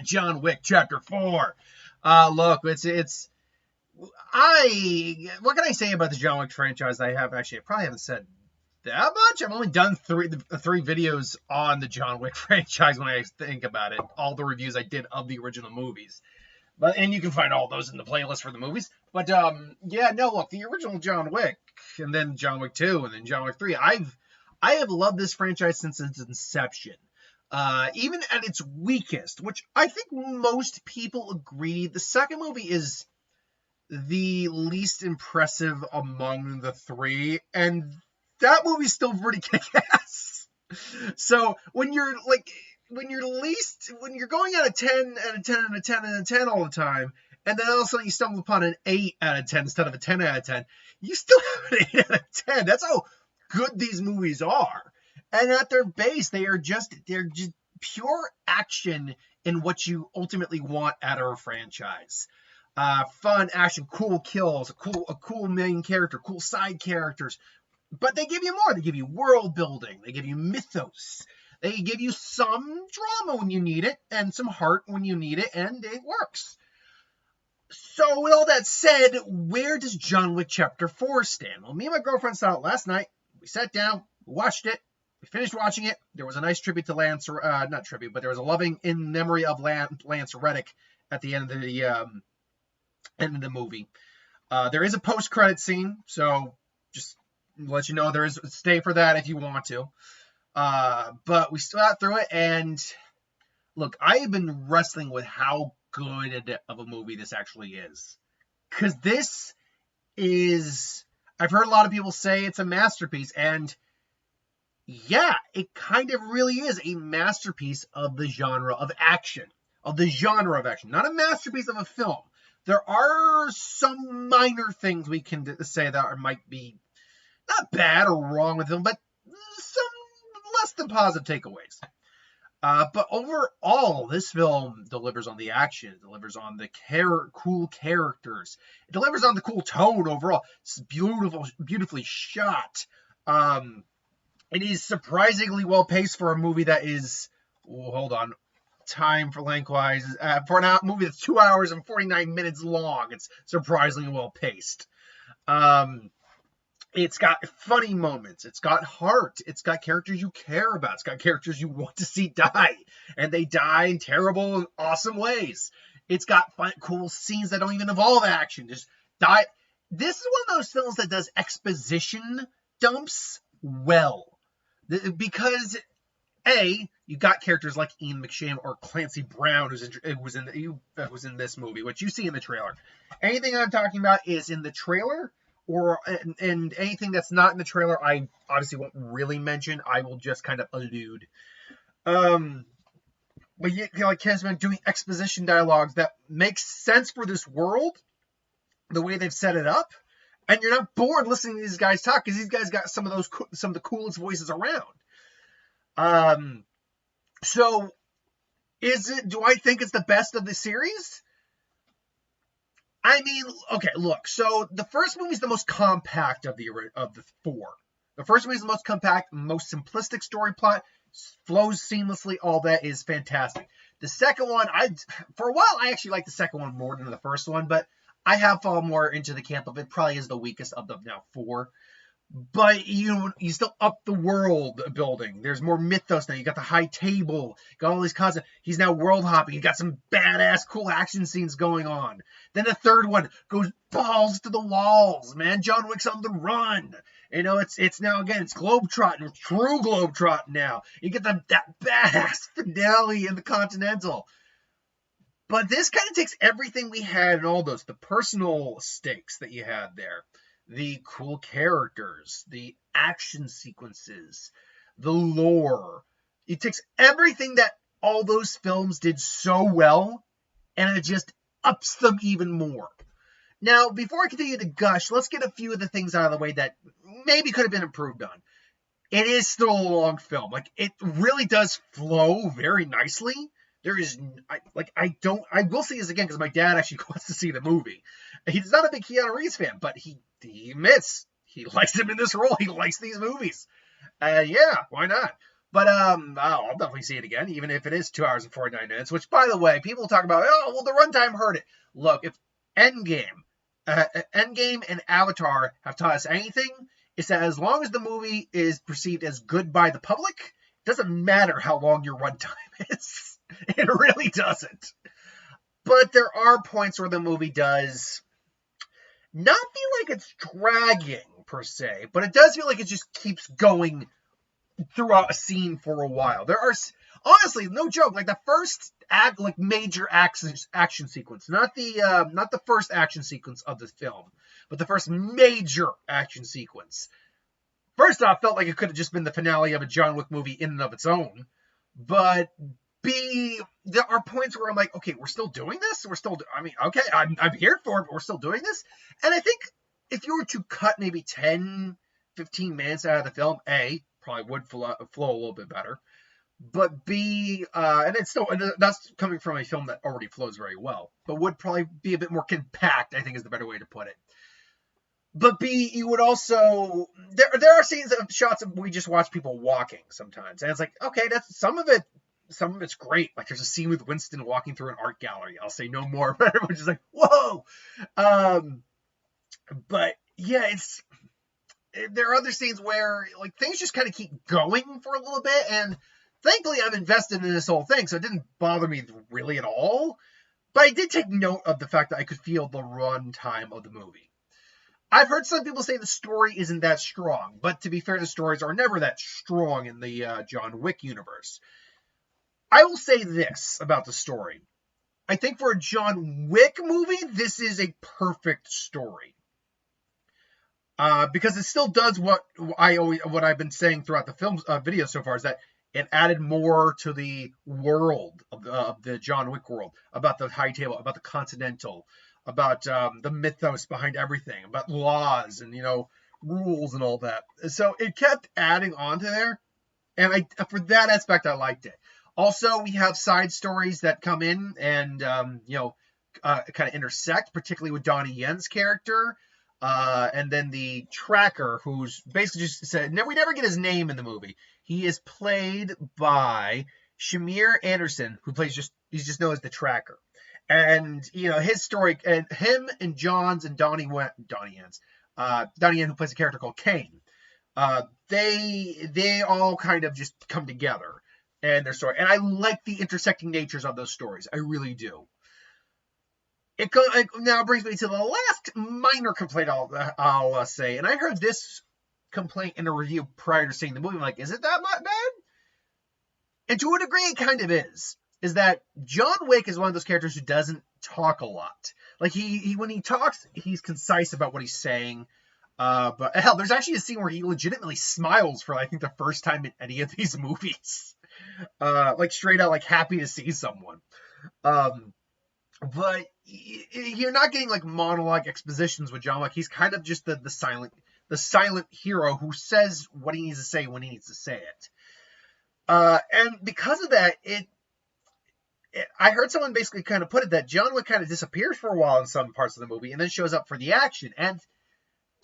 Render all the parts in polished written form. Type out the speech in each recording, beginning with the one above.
John Wick Chapter 4. Look, what can I say about the John Wick franchise? I probably haven't said that much. I've only done three videos on the John Wick franchise when I think about it. All the reviews I did of the original movies. And you can find all those in the playlist for the movies. But look, the original John Wick, and then John Wick 2, and then John Wick 3. I have loved this franchise since its inception. Even at its weakest, which I think most people agree, the second movie is the least impressive among the three, and that movie's still pretty kick-ass. So when you're going at a 10 and a 10 and a 10 and a 10 all the time, and then all of a sudden you stumble upon an 8 out of 10 instead of a 10 out of 10, you still have an 8 out of 10. That's how good these movies are. And at their base, they're just pure action in what you ultimately want out of a franchise. Fun action, cool kills, a cool main character, cool side characters. But they give you more. They give you world building. They give you mythos. They give you some drama when you need it and some heart when you need it, and it works. So with all that said, where does John Wick Chapter 4 stand? Well, me and my girlfriend saw it last night. We sat down, watched it. We finished watching it. There was a nice tribute to not tribute, but there was a loving in memory of Lance Reddick at the end of the movie. There is a post-credit scene, so just let you know there is. Stay for that if you want to. But we still got through it, and look, I have been wrestling with how good of a movie this actually is. Because this is, I've heard a lot of people say it's a masterpiece, and yeah, it kind of really is a masterpiece of the genre of action. Not a masterpiece of a film. There are some minor things we can say that might be not bad or wrong with them, but some less than positive takeaways. But overall, this film delivers on the action, it delivers on the cool characters, it delivers on the cool tone overall. It's beautifully shot. It is surprisingly well paced for a movie that is, time for lengthwise, for a movie that's 2 hours and 49 minutes long. It's surprisingly well paced. It's got funny moments. It's got heart. It's got characters you care about. It's got characters you want to see die. And they die in terrible and awesome ways. It's got fun, cool scenes that don't even involve action. Just die. This is one of those films that does exposition dumps well. Because, you got characters like Ian McShane or Clancy Brown, who was in this movie, which you see in the trailer. Anything I'm talking about is in the trailer, and anything that's not in the trailer, I obviously won't really mention. I will just kind of allude. But like Ken's been doing exposition dialogues that makes sense for this world, the way they've set it up, and you're not bored listening to these guys talk because these guys got some of the coolest voices around. So do I think it's the best of the series? I mean, okay, look, so the first movie is the most compact of the four. The first movie is the most compact, most simplistic story plot, flows seamlessly, all that is fantastic. The second one, for a while, I actually liked the second one more than the first one, but I have fallen more into the camp of it probably is the weakest of the now four. But you still up the world building. There's more mythos now. You got the high table. Got all these concepts. He's now world hopping. You got some badass cool action scenes going on. Then the third one goes balls to the walls, man. John Wick's on the run. It's now again, it's globetrotting. It's true globetrotting now. You get that badass finale in the Continental. But this kind of takes everything we had and all those, the personal stakes that you had there, the cool characters, the action sequences, the lore. It takes everything that all those films did so well, and it just ups them even more. Now, before I continue to gush, let's get a few of the things out of the way that maybe could have been improved on. It is still a long film. Like, it really does flow very nicely. There is, I will say this again because my dad actually wants to see the movie. He's not a big Keanu Reeves fan, but he admits he likes him in this role. He likes these movies. Yeah, why not? But I'll definitely see it again, even if it is 2 hours and 49 minutes. Which, by the way, people talk about, oh, well, the runtime hurt it. Look, if Endgame and Avatar have taught us anything, it's that as long as the movie is perceived as good by the public, it doesn't matter how long your runtime is. It really doesn't. But there are points where the movie does not feel like it's dragging, per se, but it does feel like it just keeps going throughout a scene for a while. There are, honestly, no joke, like the first major action sequence, not the first action sequence of the film, but the first major action sequence. First off, felt like it could have just been the finale of a John Wick movie in and of its own. But B, there are points where I'm like, okay, we're still doing this? Okay, I'm here for it, but we're still doing this? And I think if you were to cut maybe 10, 15 minutes out of the film, A, probably would flow a little bit better. But B, and that's coming from a film that already flows very well, but would probably be a bit more compact, I think is the better way to put it. But B, you would also, there are scenes of shots of we just watch people walking sometimes. And it's like, okay, that's some of it's great. Like there's a scene with Winston walking through an art gallery. I'll say no more, but everyone's just like, whoa. But yeah, there are other scenes where like things just kind of keep going for a little bit. And thankfully I'm invested in this whole thing, so it didn't bother me really at all. But I did take note of the fact that I could feel the run time of the movie. I've heard some people say the story isn't that strong, but to be fair, the stories are never that strong in the John Wick universe. I will say this about the story. I think for a John Wick movie, this is a perfect story. Because it still does what I've been saying throughout the film's video so far, is that it added more to the world of the John Wick world, about the High Table, about the Continental, about the mythos behind everything, about laws and, rules and all that. So it kept adding on to there. And for that aspect, I liked it. Also, we have side stories that come in and, kind of intersect, particularly with Donnie Yen's character. And then the tracker, who's basically just said, we never get his name in the movie. He is played by Shamir Anderson, he's just known as the tracker. And, his story, and him and John's and Donnie Yen's, Donnie Yen, who plays a character called Kane, they all kind of just come together and their story. And I like the intersecting natures of those stories. I really do. It now brings me to the last minor complaint I'll say. And I heard this complaint in a review prior to seeing the movie. I'm like, is it that bad? And to a degree, it kind of is. Is that John Wick is one of those characters who doesn't talk a lot. Like he when he talks, he's concise about what he's saying. But hell, there's actually a scene where he legitimately smiles for I think the first time in any of these movies. Like straight out like happy to see someone. But you're not getting like monologue expositions with John Wick. He's kind of just the silent hero who says what he needs to say when he needs to say it. And because of that, I heard someone basically kind of put it that John Wick kind of disappears for a while in some parts of the movie and then shows up for the action. And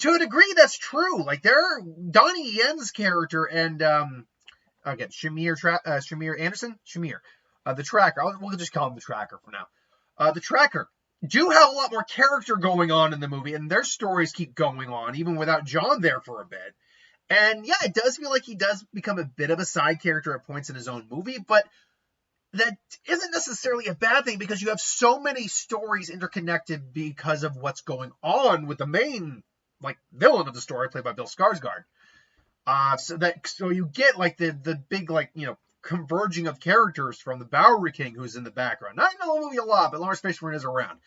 to a degree, that's true. Like Donnie Yen's character and again Shamir Anderson, the tracker. We'll just call him the tracker for now. The tracker do have a lot more character going on in the movie, and their stories keep going on even without John there for a bit. And yeah, it does feel like he does become a bit of a side character at points in his own movie, but that isn't necessarily a bad thing because you have so many stories interconnected because of what's going on with the main villain of the story, played by Bill Skarsgård. So you get the big converging of characters from the Bowery King, who's in the background. Not in the movie a lot, but Lawrence Fishburne is around.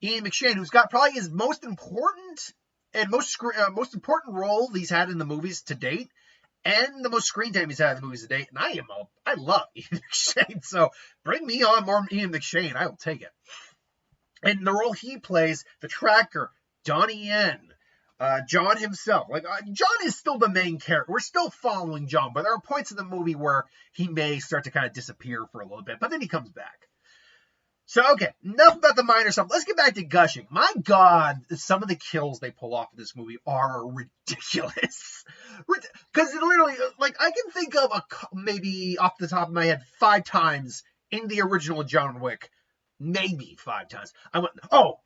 Ian McShane, who's got probably his most important and most important role he's had in the movies to date, and the most screen time he's had in the movies to date. And I love Ian McShane, so bring me on more Ian McShane. I will take it. And the role he plays, the tracker, Donnie Yen, John himself. John is still the main character. We're still following John, but there are points in the movie where he may start to kind of disappear for a little bit, but then he comes back. So, okay, enough about the minor stuff. Let's get back to gushing. My God, some of the kills they pull off in this movie are ridiculous. Because literally, like, I can think of maybe off the top of my head 5 times in the original John Wick. Maybe 5 times. I went, oh,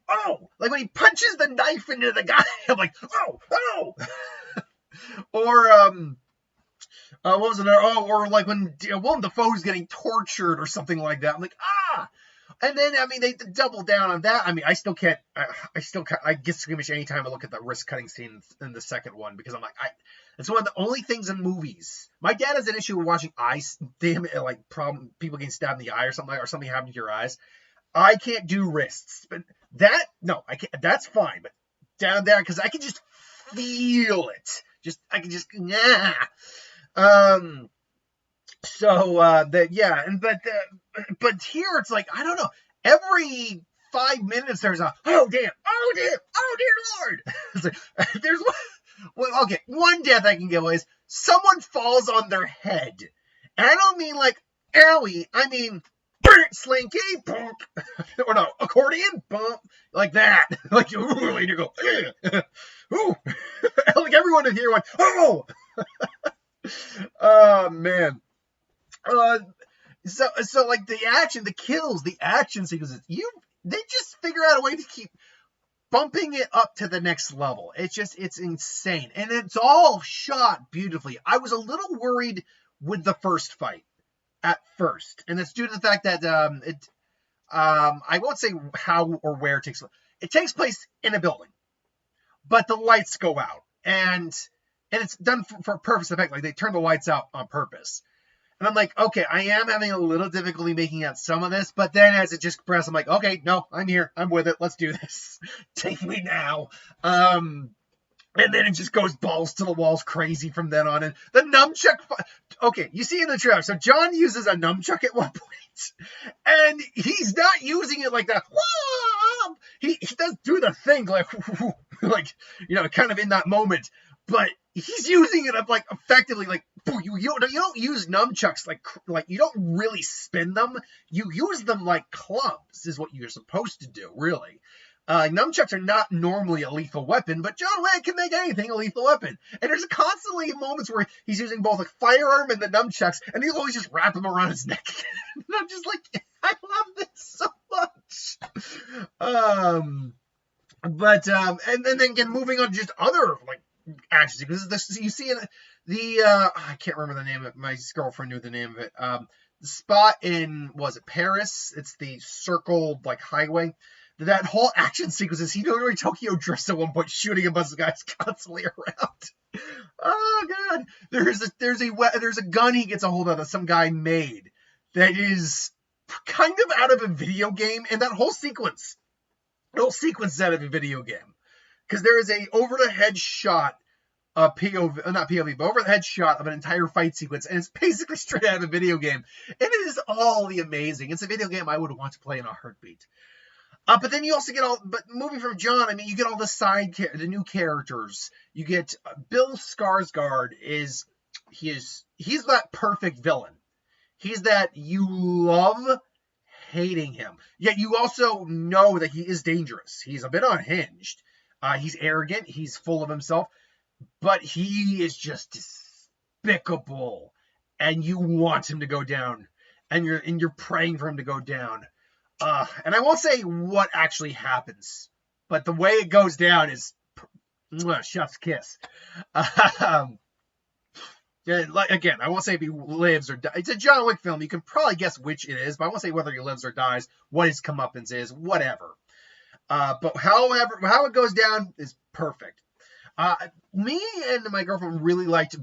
like when he punches the knife into the guy, I'm like, oh. Or, what was it? Oh, or like when Willem Dafoe's getting tortured or something like that. I'm like, ah. And then, I mean, they double down on that. I mean, I get squeamish anytime I look at the wrist cutting scene in the second one, because I'm like, it's one of the only things in movies. My dad has an issue with watching people getting stabbed in the eye or something happening to your eyes. I can't do wrists, but I can't. That's fine. But down there, because I can just feel it. But here it's like, I don't know. Every 5 minutes there's a oh dear Lord. It's like, there's one death I can give away is someone falls on their head, and I don't mean like owie. I mean slinky bump, or no, accordion bump, like that. Like you go ooh, like everyone in here went oh. Oh man. So like the action, the kills, the action sequences, they just figure out a way to keep bumping it up to the next level. It's insane. And it's all shot beautifully. I was a little worried with the first fight at first. And it's due to the fact that I won't say how or where it takes place. It takes place in a building, but the lights go out. And it's done for purpose effect. Like they turn the lights out on purpose. And I'm like, okay, I am having a little difficulty making out some of this. But then as it just progresses, I'm like, okay, no, I'm here. I'm with it. Let's do this. Take me now. And then it just goes balls to the walls crazy from then on. And the nunchuck. Okay, you see in the trailer. So John uses a nunchuck at one point. And he's not using it like that. He does do the thing like, kind of in that moment. But he's using it like effectively, like you don't use nunchucks like you don't really spin them. You use them like clubs is what you're supposed to do, really. Nunchucks are not normally a lethal weapon, but John Wick can make anything a lethal weapon. And there's constantly moments where he's using both a firearm and the nunchucks, and he'll always just wrap them around his neck. And I'm just like, I love this so much. And then again, moving on to just other like action sequences. You see in I can't remember the name of it. My girlfriend knew the name of it. The spot in, was it Paris? It's the circled like highway. That whole action sequence is literally Tokyo drifts at one point, shooting a bunch of guys constantly around. Oh god, there's a gun he gets a hold of that some guy made that is kind of out of a video game, and that whole sequence is out of a video game, because there is a over the head shot, POV, not POV, but over the head shot of an entire fight sequence, and it's basically straight out of a video game, and it is all the amazing. It's a video game I would want to play in a heartbeat. But then you also get but moving from John, I mean, you get all the new characters. You get Bill Skarsgård he's that perfect villain. He's that you love hating him, yet you also know that he is dangerous. He's a bit unhinged. He's arrogant. He's full of himself, but he is just despicable, and you want him to go down, and you're praying for him to go down. And I won't say what actually happens, but the way it goes down is chef's kiss. Again, I won't say if he lives or dies. It's a John Wick film. You can probably guess which it is, but I won't say whether he lives or dies, what his comeuppance is, whatever. But how it goes down is perfect. Me and my girlfriend really loved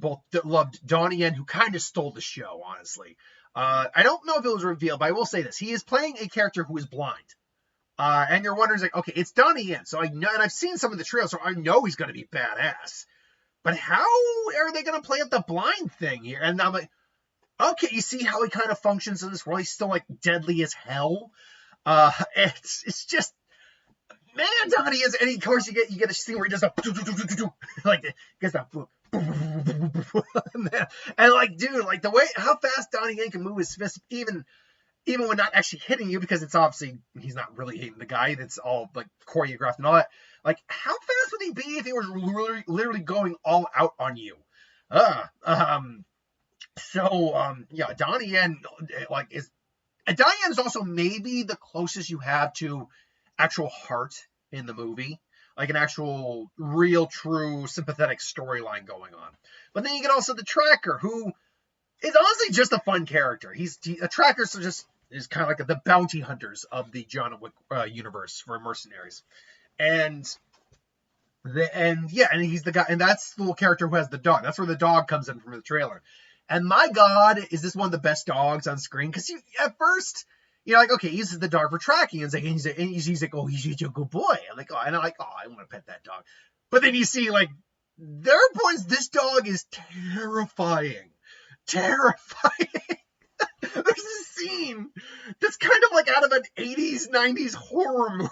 Donnie Yen, who kind of stole the show, honestly. I don't know if it was revealed, but I will say this. He is playing a character who is blind. And you're wondering, like, okay, it's Donnie Yen. So I know, and I've seen some of the trailers, so I know he's going to be badass. But how are they going to play up the blind thing here? And I'm like, okay, you see how he kind of functions in this world? He's still, like, deadly as hell. It's just, man, Donnie is, and of course you get a scene where he does a, like, he gets that, and like, dude, like the way, how fast Donnie Yen can move his fist, even even when not actually hitting you, because it's obviously he's not really hitting the guy. That's all like choreographed and all that. Like, how fast would he be if he was literally going all out on you? Yeah, Donnie Yen Donnie Yen is also maybe the closest you have to actual heart in the movie, like an actual, real, true, sympathetic storyline going on. But then you get also the Tracker, who is honestly just a fun character. A Tracker is kind of like the bounty hunters of the John Wick universe for mercenaries, and he's the guy, and that's the little character who has the dog. That's where the dog comes in from the trailer. And my God, is this one of the best dogs on screen? Because at first, you're like, okay, he's the dog for tracking. And he's like, oh, he's a good boy. I'm like, oh, and I'm like, oh, I want to pet that dog. But then you see, like, there are points this dog is terrifying. Terrifying. There's a scene that's kind of like out of an 80s, 90s horror movie.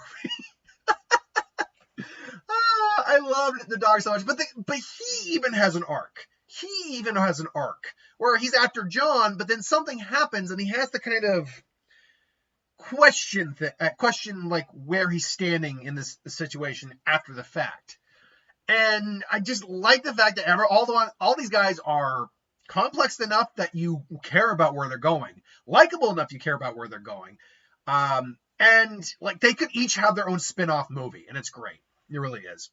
I loved the dog so much. But he even has an arc. He even has an arc where he's after John, but then something happens and he has to kind of question like where he's standing in this situation after the fact. And I just like the fact that all these guys are complex enough that you care about where they're going, likable enough you care about where they're going, and like they could each have their own spin-off movie, and it's great. It really is.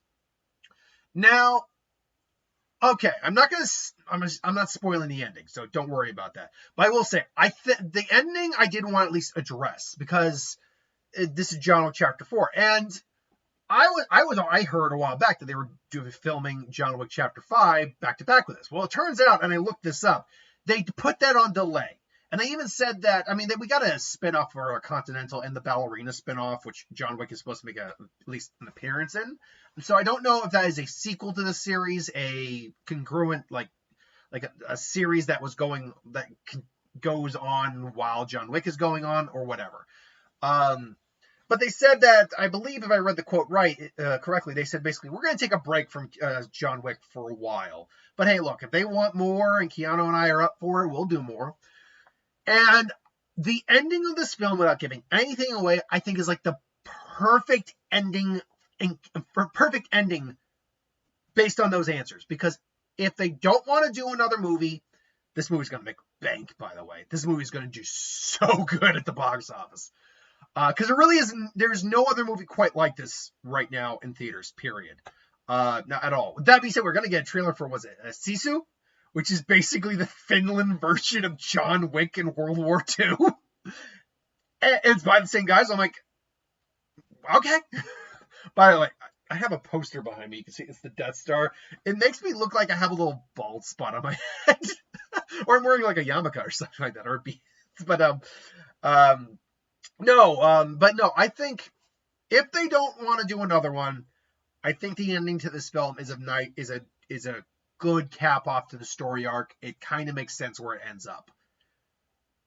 Now, okay, I'm not spoiling the ending, so don't worry about that. But I will say, the ending I did want to at least address, because this is John Wick Chapter 4, and I heard a while back that they were filming John Wick Chapter 5 back to back with this. Well, it turns out, and I looked this up, they put that on delay. And they even said that, that we got a spinoff for a Continental and the Ballerina spinoff, which John Wick is supposed to make at least an appearance in. And so I don't know if that is a sequel to the series, a congruent, like a series that goes on while John Wick is going on, or whatever. But they said that, I believe if I read the quote correctly, they said basically, we're going to take a break from John Wick for a while. But hey, look, if they want more and Keanu and I are up for it, we'll do more. And the ending of this film, without giving anything away, I think is like the perfect ending based on those answers. Because if they don't want to do another movie, this movie's going to make bank, by the way. This movie's going to do so good at the box office. Because it really isn't, there's no other movie quite like this right now in theaters, period. Not at all. With that being said, we're going to get a trailer for, Sisu? Which is basically the Finland version of John Wick in World War II. And it's by the same guys. I'm like, okay. By the way, I have a poster behind me. You can see it's the Death Star. It makes me look like I have a little bald spot on my head. Or I'm wearing like a yarmulke or something like that. Or beads. But, no, I think if they don't want to do another one, I think the ending to this film is a good cap off to the story arc. It kind of makes sense where it ends up.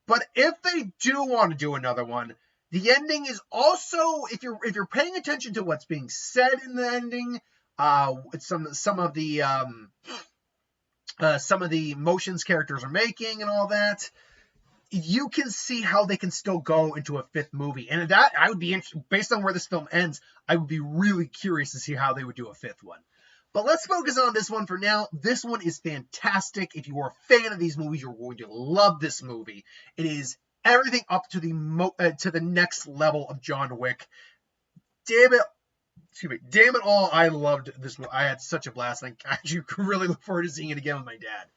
But if they do want to do another one, the ending is also, if you're paying attention to what's being said in the ending, some of the motions characters are making and all that, you can see how they can still go into a fifth movie. And that I would be based on where this film ends, I would be really curious to see how they would do a fifth one. But let's focus on this one for now. This one is fantastic. If you are a fan of these movies, you're going to love this movie. It is everything up to the next level of John Wick. Damn it all, I loved this movie. I had such a blast. I actually really look forward to seeing it again with my dad.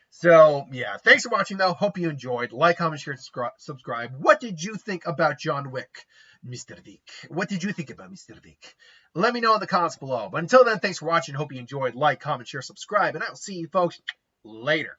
So, yeah, thanks for watching, though. Hope you enjoyed. Like, comment, share, subscribe. What did you think about John Wick, Mr. Wick? What did you think about Mr. Wick? Let me know in the comments below. But until then, thanks for watching. Hope you enjoyed. Like, comment, share, subscribe. And I'll see you folks later.